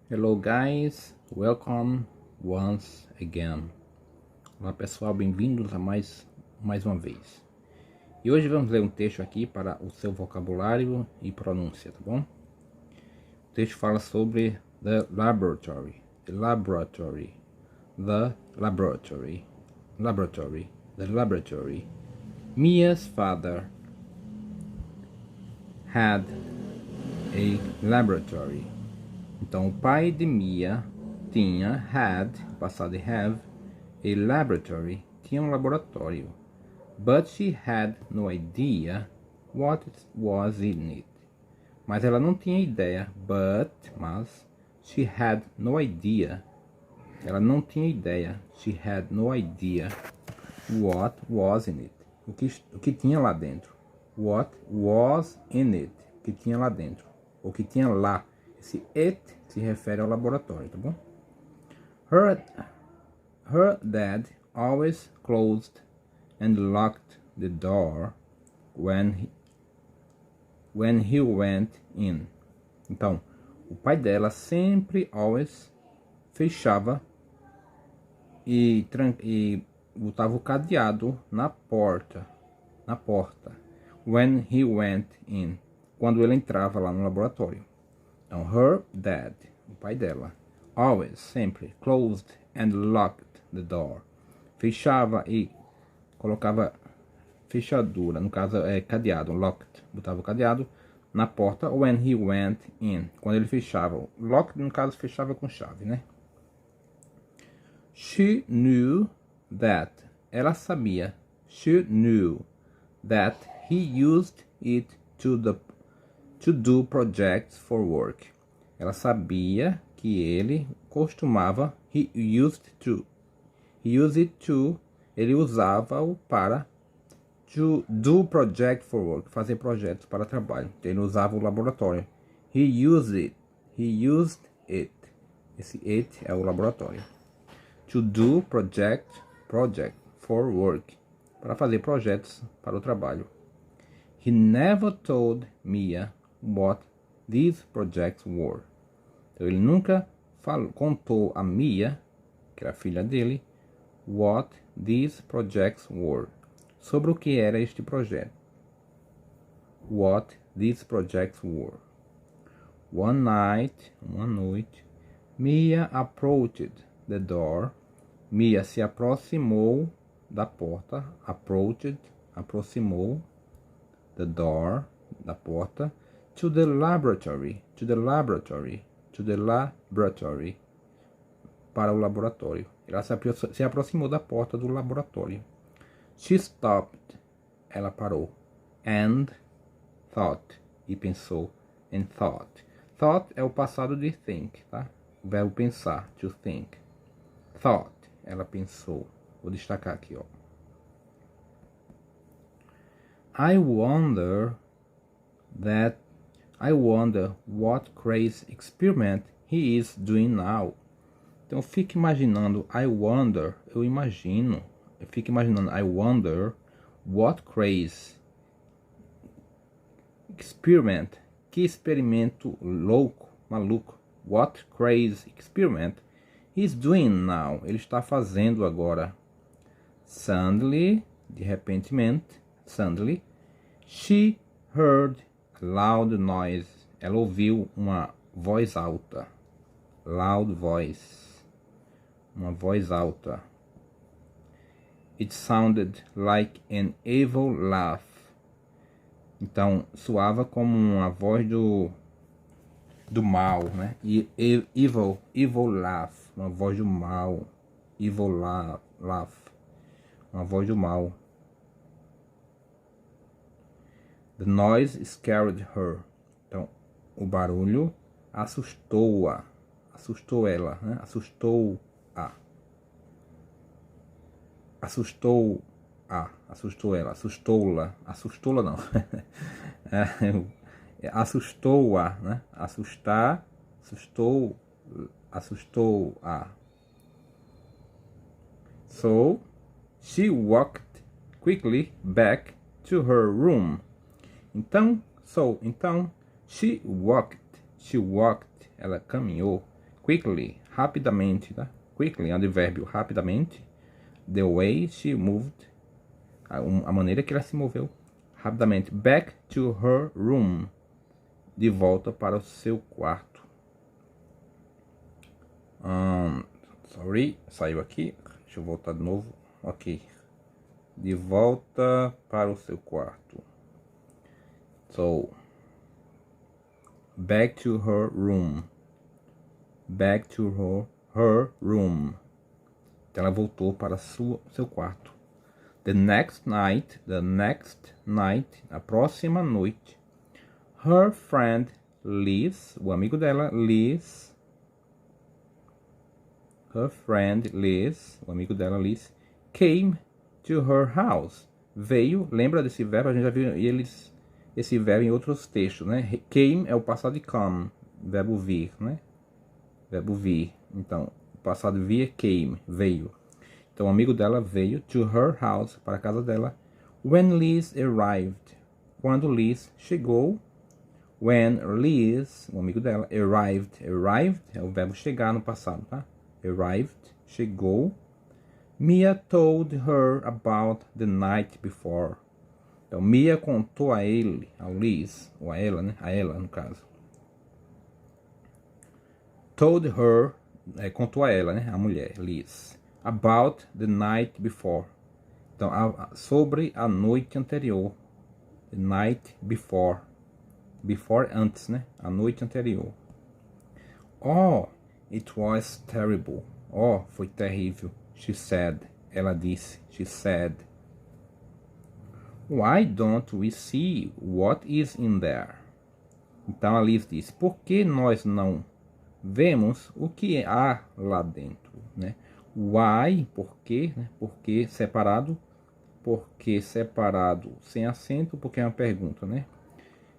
Hello guys, welcome once again. Olá pessoal, bem-vindos a mais uma vez. E hoje vamos ler um texto aqui para o seu vocabulário e pronúncia, tá bom? O texto fala sobre the laboratory, the laboratory, the laboratory, laboratory, the laboratory. Mia's father had a laboratory. Então, o pai de Mia tinha, passado de have, a laboratory, tinha um laboratório. But she had no idea what was in it. Mas ela não tinha ideia, mas, she had no idea. Ela não tinha ideia, she had no idea what was in it. O que tinha lá dentro. What was in it. O que tinha lá dentro. O que tinha lá. Esse it se refere ao laboratório, tá bom? Her dad always closed and locked the door when he went in. Então, o pai dela sempre, always, fechava e botava o cadeado na porta. When he went in. Quando ele entrava lá no laboratório. Então, her dad, o pai dela, always, sempre, closed and locked the door. Fechava e colocava fechadura, no caso é cadeado, locked, botava o cadeado na porta when he went in, quando ele fechava. Locked, no caso, fechava com chave, né? She knew that, ela sabia, she knew that he used it to do projects for work. Ela sabia que ele costumava, ele usava-o para to do project for work, fazer projetos para trabalho. Então, ele usava o laboratório. He used it. Esse it é o laboratório. To do project for work, para fazer projetos para o trabalho. He never told Mia what these projects were. Então, ele nunca contou a Mia, que era a filha dele, what these projects were. Sobre o que era este projeto. What these projects were. One night, uma noite, Mia approached the door. Mia se aproximou da porta. Aproximou the door, da porta, to the laboratory, para o laboratório. Ela se aproximou da porta do laboratório. She stopped, ela parou, and thought, e pensou, and thought. Thought é o passado de think, tá? O verbo pensar, to think. Thought, ela pensou. Vou destacar aqui, ó. I wonder what crazy experiment he is doing now. Então, fique imaginando, I wonder what crazy experiment, que experimento louco, maluco, what crazy experiment he is doing now, ele está fazendo agora. Suddenly, de repentemente, she heard a loud noise. Ela ouviu uma voz alta. Loud voice. Uma voz alta. It sounded like an evil laugh. Então, soava como uma voz do mal, né? Evil laugh. Uma voz do mal. Evil laugh. Uma voz do mal. The noise scared her. Então, o barulho assustou-a. Assustou ela, né? Assustou-a. Assustou-a. Assustou ela. Assustou-la. Assustou-la não. Assustou-a, né? Assustar. Assustou-a. So, she walked quickly back to her room. Então, she walked, ela caminhou quickly, rapidamente, tá? Quickly, advérbio, rapidamente. The way she moved, a maneira que ela se moveu rapidamente. Back to her room, de volta para o seu quarto. Sorry, saiu aqui. Deixa eu voltar de novo. Ok. De volta para o seu quarto. So, back to her room. Back to her room. Então ela voltou para seu quarto. The next night, a próxima noite, her friend Liz, o amigo dela, Liz, her friend Liz, o amigo dela, Liz, came to her house. Veio, lembra desse verbo? A gente já viu esse verbo em outros textos, né? Came é o passado de come, verbo vir, né? Verbo vir. Então, o passado vir é came, veio. Então, o amigo dela veio to her house, para a casa dela, when Liz arrived. Quando Liz chegou. When Liz, o amigo dela, arrived. Arrived é o verbo chegar no passado, tá? Arrived, chegou. Mia told her about the night before. Então, Mia contou a ele, a Liz, ou a ela, né? A ela, no caso. Told her, contou a ela, né? A mulher, Liz. About the night before. Então, sobre a noite anterior. The night before. Before, antes, né? A noite anterior. Oh, it was terrible. Oh, foi terrível. She said. Ela disse. She said. Why don't we see what is in there? Então a Liz disse. Por que nós não vemos o que há lá dentro, né? Why, por quê, né? Porque separado. Porque separado sem acento, porque é uma pergunta, né?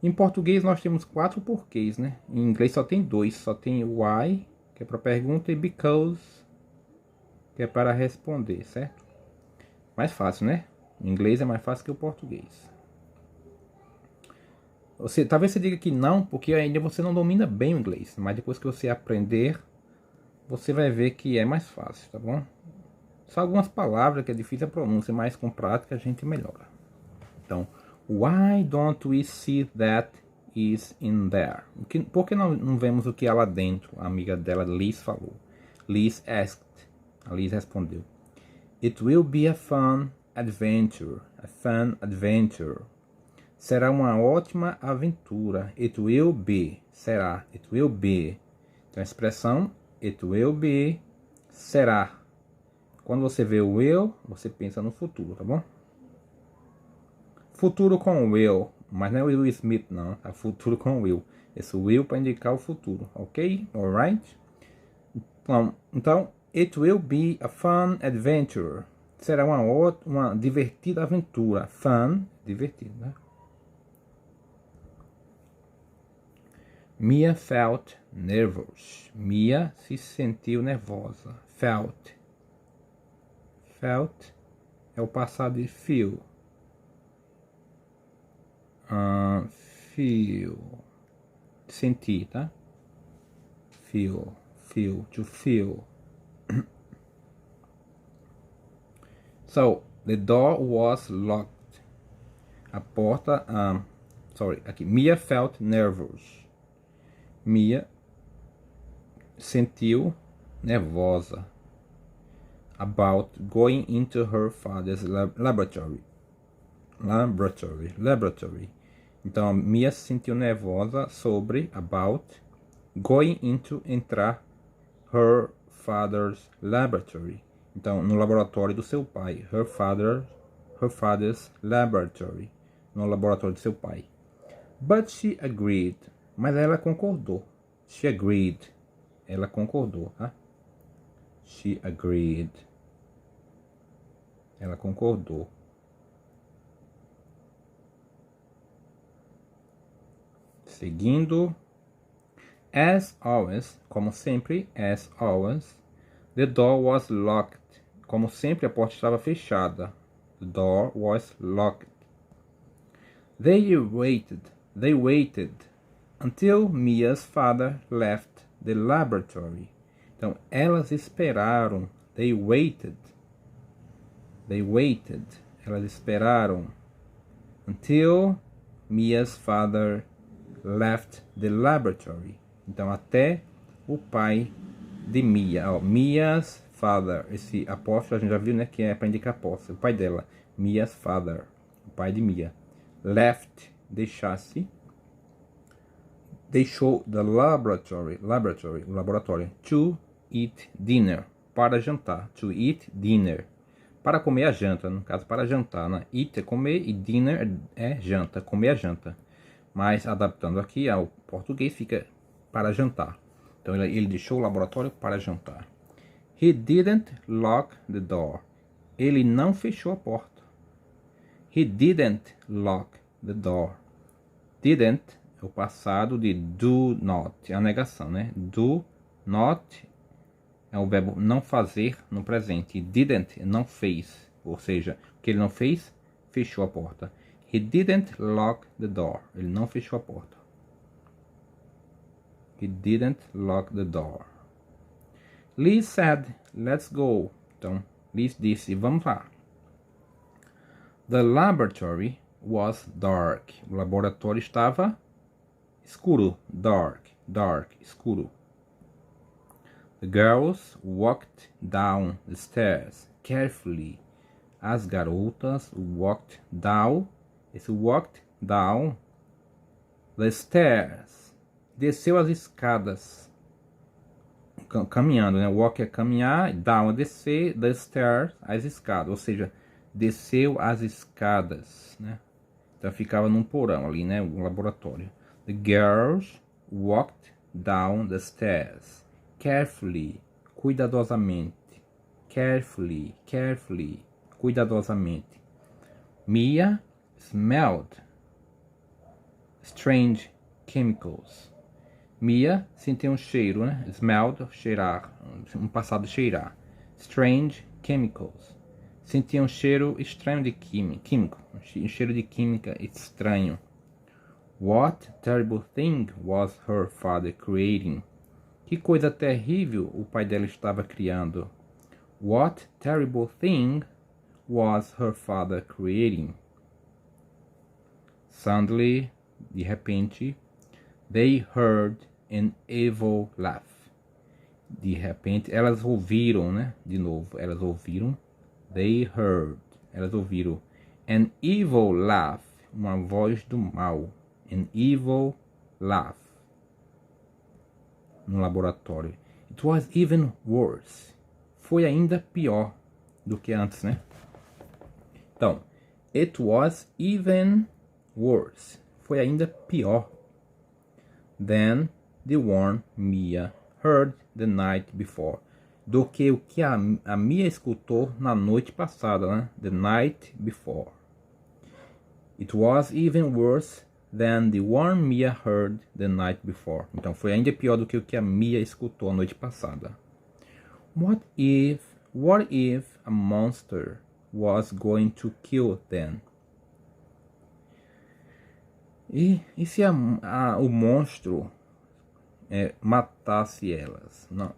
Em português nós temos 4 porquês, né? Em inglês só tem 2, só tem why, que é para pergunta, e because, que é para responder, certo? Mais fácil, né? Em inglês é mais fácil que o português. Talvez você diga que não, porque ainda você não domina bem o inglês, mas depois que você aprender, você vai ver que é mais fácil, tá bom? Só algumas palavras que é difícil a pronúncia, mas com prática a gente melhora. Então, why don't we see that is in there? Por que não vemos o que há lá dentro? A amiga dela, Liz, falou. Liz asked. A Liz respondeu. It will be a fun adventure. A fun adventure. Será uma ótima aventura. It will be. Será. It will be. Então a expressão it will be será. Quando você vê o will, você pensa no futuro, tá bom? Futuro com will, mas não é Will Smith não, é futuro com will. Esse will para indicar o futuro, ok? Alright? Então, it will be a fun adventure. Será uma divertida aventura. Fun, divertido, né? Mia felt nervous. Mia se sentiu nervosa. Felt é o passado de feel. Feel. Sentir, tá? Feel. To feel. So, the door was locked. A porta, aqui. Mia felt nervous. Mia sentiu nervosa about going into her father's laboratory. Então, Mia se sentiu nervosa sobre, about, going into, entrar, her father's laboratory. Então, no laboratório do seu pai. Her father's laboratory. No laboratório do seu pai. But she agreed. Mas ela concordou. She agreed. Ela concordou, tá? She agreed. Ela concordou. Seguindo. As always, como sempre, as always, the door was locked. Como sempre, a porta estava fechada. The door was locked. They waited until Mia's father left the laboratory. Então, elas esperaram. They waited. They waited. Elas esperaram. Until Mia's father left the laboratory. Então, até o pai de Mia. Ó, Mia's father. Esse apóstolo a gente já viu, né? Que é para indicar apóstolo. O pai dela. Mia's father. O pai de Mia. Left. Deixasse. Deixou the laboratory. O laboratório. To eat dinner. Para jantar. To eat dinner. Para comer a janta. No caso, para jantar, né? Eat é comer e dinner é janta. Comer a janta. Mas adaptando aqui ao português fica para jantar. Então ele deixou o laboratório para jantar. He didn't lock the door. Ele não fechou a porta. He didn't lock the door. Didn't é o passado de do not. É a negação, né? Do not é o verbo não fazer no presente. Didn't não fez. Ou seja, o que ele não fez, fechou a porta. He didn't lock the door. Ele não fechou a porta. He didn't lock the door. Liz said, let's go. Então, Liz disse, vamos lá. The laboratory was dark. O laboratório estava escuro. Dark, escuro. The girls walked down the stairs carefully. As garotas walked down. Esse walked down the stairs. Desceu as escadas. Caminhando, né? Walk é caminhar, down é descer, the stairs, as escadas. Ou seja, desceu as escadas, né? Então ficava num porão ali, né? O laboratório. The girls walked down the stairs. Carefully, cuidadosamente. Carefully, cuidadosamente. Mia smelled strange chemicals. Mia sentiu um cheiro, né? Smelled, cheirar, um passado cheirar. Strange chemicals. Sentia um cheiro estranho de químico, um cheiro de química estranho. What terrible thing was her father creating? Que coisa terrível o pai dela estava criando. What terrible thing was her father creating? Suddenly, de repente, they heard an evil laugh. De repente, elas ouviram, né? De novo, elas ouviram. They heard. Elas ouviram. An evil laugh. Uma voz do mal. An evil laugh. No laboratório. It was even worse. Foi ainda pior do que antes, né? Então, it was even worse. Foi ainda pior than the one Mia heard the night before. Do que o que a Mia escutou na noite passada, né? The night before. It was even worse than the one Mia heard the night before. Então foi ainda pior do que o que a Mia escutou a noite passada. What if a monster was going to kill them? E se o monstro matasse elas? Não.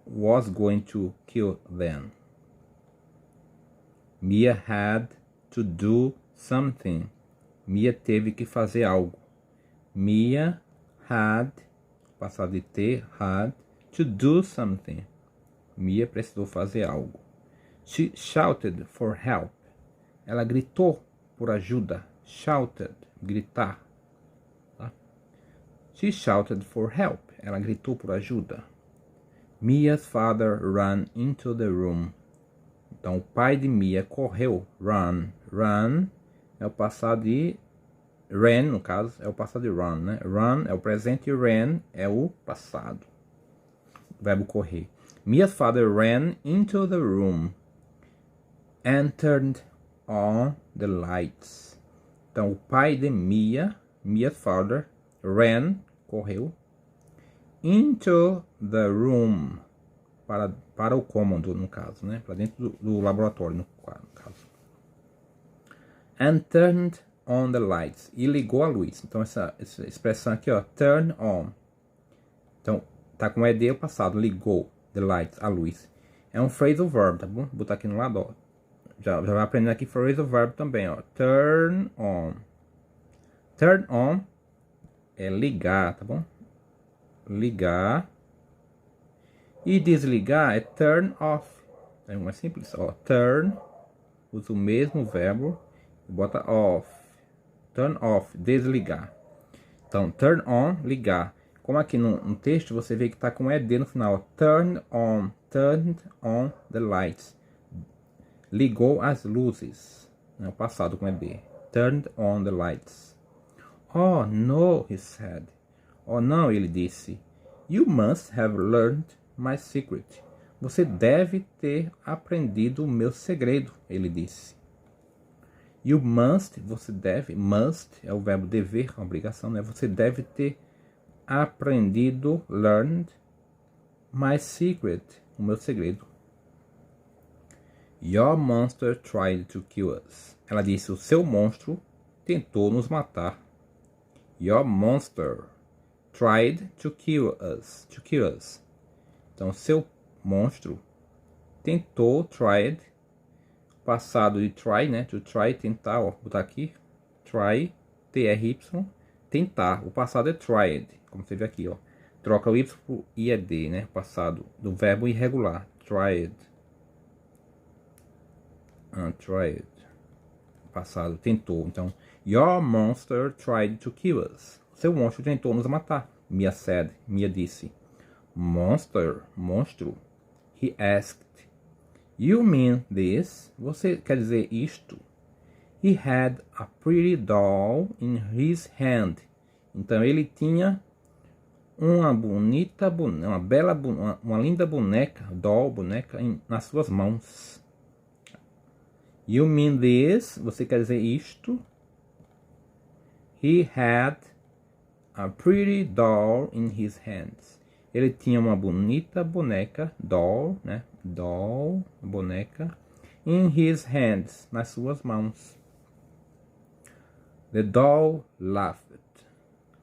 Was going to kill them. Mia had to do something. Mia teve que fazer algo. Mia had, passado de ter, had to do something. Mia precisou fazer algo. She shouted for help. Ela gritou por ajuda. Shouted, gritar. Tá? She shouted for help. Ela gritou por ajuda. Mia's father ran into the room. Então, o pai de Mia correu. Run. Run é o passado de... Ran, no caso, é o passado de run, né? Run é o presente e ran é o passado. O verbo correr. Mia's father ran into the room and turned on the lights. Então, o pai de Mia's father, ran, correu, into the room, para o cômodo, no caso, né? Para dentro do laboratório, no caso. And turned on the lights. E ligou a luz. Então, essa expressão aqui, ó, turn on. Então, tá com ED o passado, ligou. The lights, a luz. É um phrasal verb, tá bom? Vou botar aqui no lado, ó. Já vai aprender aqui phrasal verb também, ó. Turn on. Turn on é ligar, tá bom? Ligar. E desligar é turn off. É mais simples, ó. Turn, usa o mesmo verbo e bota off. Turn off, desligar. Então, turn on, ligar. Como aqui no texto você vê que tá com ED no final. Turned on the lights. Ligou as luzes. É o passado com ED. Turned on the lights. Oh, no, he said. Oh, não, ele disse. You must have learned my secret. Você deve ter aprendido o meu segredo, ele disse. You must, você deve, must é o verbo dever, a obrigação, né? Você deve ter aprendido, learned, my secret, o meu segredo. Your monster tried to kill us. Ela disse, o seu monstro tentou nos matar. Your monster tried to kill us. To kill us. Então, seu monstro tentou, tried, passado de try, né? To try, tentar, ó, botar aqui. Try, T-R-Y, tentar. O passado é tried, como você vê aqui, ó. Troca o Y por IED, né? Passado do verbo irregular. Tried. Tried. Passado, tentou. Então, your monster tried to kill us. Seu monstro tentou nos matar. Mia said. Mia disse. Monster, monstro. He asked. You mean this? Você quer dizer isto? He had a pretty doll in his hand. Então ele tinha uma bonita, uma bela, uma linda boneca, doll, boneca, nas suas mãos. You mean this? Você quer dizer isto? He had a pretty doll in his hands. Ele tinha uma bonita boneca, doll, né? Doll, boneca, in his hands, nas suas mãos. The doll laughed.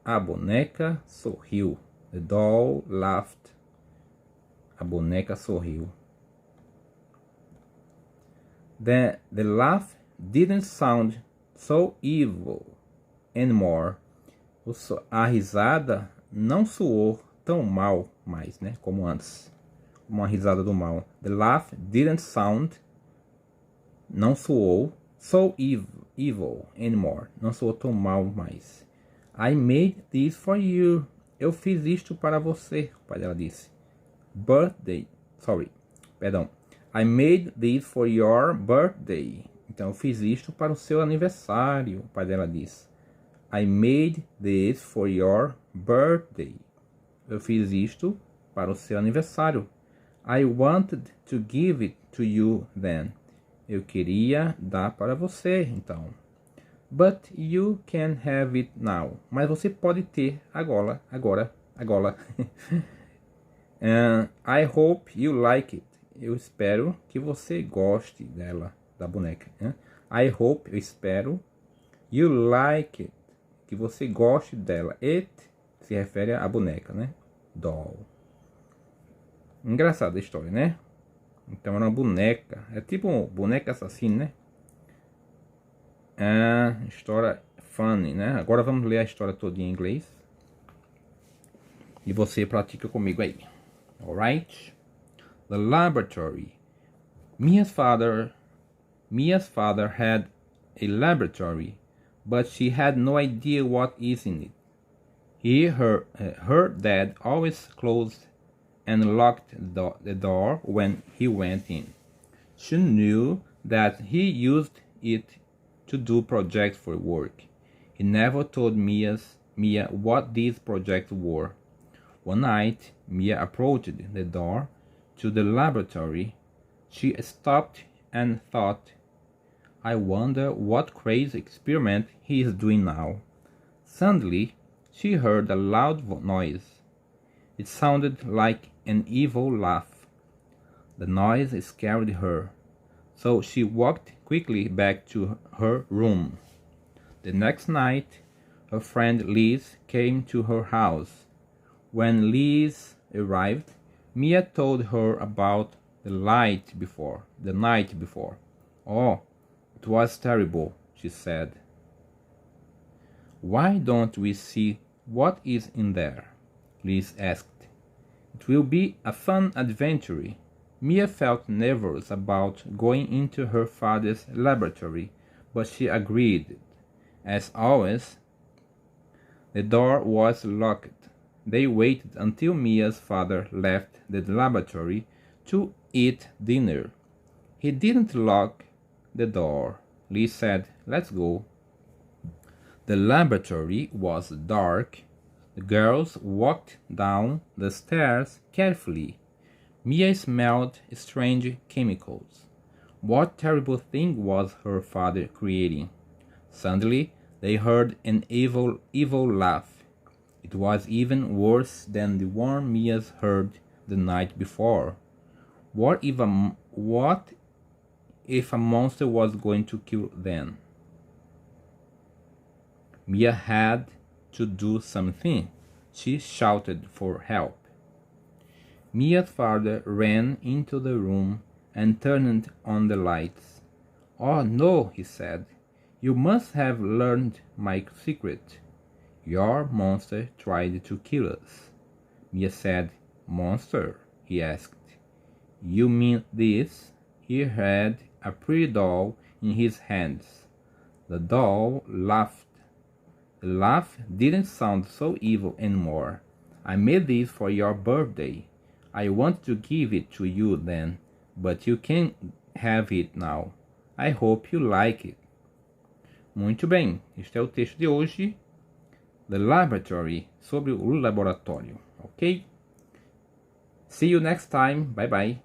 A boneca sorriu. The doll laughed. A boneca sorriu. The laugh didn't sound so evil anymore. A risada não soou tão mal mais, né? Como antes. Uma risada do mal. The laugh didn't sound, não soou, so evil anymore. Não soou tão mal mais. I made this for you. Eu fiz isto para você, o pai dela disse. I made this for your birthday. Então eu fiz isto para o seu aniversário, o pai dela disse. I made this for your birthday. Eu fiz isto para o seu aniversário. I wanted to give it to you then. Eu queria dar para você, então. But you can have it now. Mas você pode ter agora. I hope you like it. Eu espero que você goste dela, da boneca. I hope, eu espero, you like it. Que você goste dela. It se refere à boneca, né? Doll. Engraçada a história, né? Então era uma boneca. É tipo uma boneca assassina, né? História funny, né? Agora vamos ler a história toda em inglês. E você pratica comigo aí. Alright? The laboratory. Mia's father had a laboratory, but she had no idea what is in it. Her dad always closed and locked the door when he went in. She knew that he used it to do projects for work. He never told Mia what these projects were. One night, Mia approached the door to the laboratory. She stopped and thought, I wonder what crazy experiment he is doing now. Suddenly, she heard a loud noise. It sounded like an evil laugh. The noise scared her, so she walked quickly back to her room. The next night, her friend Liz came to her house. When Liz arrived, Mia told her about the night before. Oh, it was terrible, she said. Why don't we see what is in there? Liz asked. It will be a fun adventure. Mia felt nervous about going into her father's laboratory, but she agreed. As always, the door was locked. They waited until Mia's father left the laboratory to eat dinner. He didn't lock the door. Liz said, "Let's go." The laboratory was dark. The girls walked down the stairs carefully. Mia smelled strange chemicals. What terrible thing was her father creating? Suddenly, they heard an evil laugh. It was even worse than the one Mia heard the night before. What if a monster was going to kill them? Mia had to do something. She shouted for help. Mia's father ran into the room and turned on the lights. "Oh no," he said. "You must have learned my secret. Your monster tried to kill us." Mia said. "Monster?" he asked. "You mean this?" He had a pretty doll in his hands. The doll laughed. The laugh didn't sound so evil anymore. "I made this for your birthday. I wanted to give it to you then, but you can have it now. I hope you like it." Muito bem, este é o texto de hoje, The Laboratory, sobre o laboratório, ok? See you next time, bye bye.